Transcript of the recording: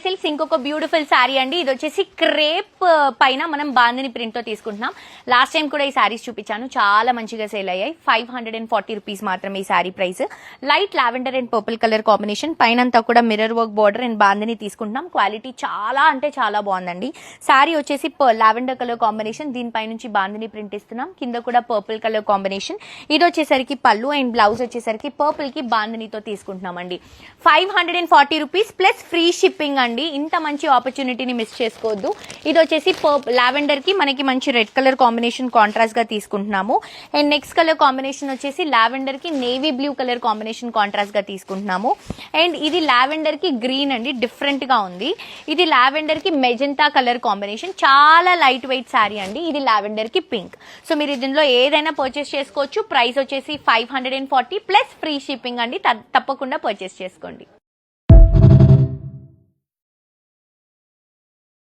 Silks ఇంకొక beautiful sari అండి. ఇది వచ్చేసి క్రేప్ పైన మనం బాందిని ప్రింట్ తో తీసుకుంటున్నాం. లాస్ట్ టైం కూడా ఈ శారీస్ చూపించాను, చాలా మంచిగా సేల్ అయ్యాయి. 540 రూపీస్ మాత్రమే ఈ sari price. Light lavender and purple colour combination, పైన అంతా కూడా mirror work border and bandhani తీసుకుంటున్నాం. క్వాలిటీ చాలా అంటే చాలా బాగుందండి. శారీ వచ్చేసి లావెండర్ కలర్ కాంబినేషన్, దీనిపై నుంచి బాందిని ప్రింట్ ఇస్తున్నాం. కింద కూడా పర్పుల్ కలర్ కాంబినేషన్. ఇది వచ్చేసరికి పళ్ళు అండ్ బ్లౌజ్ వచ్చేసరికి పర్పుల్ కి బాందినితో తీసుకుంటున్నామండి. 540 రూపీస్ ప్లస్ ఫ్రీ షిప్పింగ్ అండి. ఇంత మంచి ఆపర్చునిటీని మిస్ చేసుకోవద్దు. ఇది వచ్చేసి లావెండర్ కి మనకి మంచి రెడ్ కలర్ కాంబినేషన్ కాంట్రాస్ట్ గా తీసుకుంటున్నాము. అండ్ నెక్స్ట్ కలర్ కాంబినేషన్ వచ్చేసి లావెండర్ కి navy blue colour combination contrast గా తీసుకుంటున్నాము. అండ్ ఇది లావెండర్ కి గ్రీన్ అండి, డిఫరెంట్ గా ఉంది. ఇది లావెండర్ కి మెజెంటా కలర్ కాంబినేషన్, చాలా లైట్ వెయిట్ శారీ అండి. ఇది లావెండర్ కి పింక్. సో మీరు దీనిలో ఏదైనా పర్చేస్ చేసుకోవచ్చు. ప్రైస్ వచ్చేసి 540 ప్లస్ ఫ్రీ షిప్పింగ్ అండి. తప్పకుండా పర్చేస్ చేసుకోండి.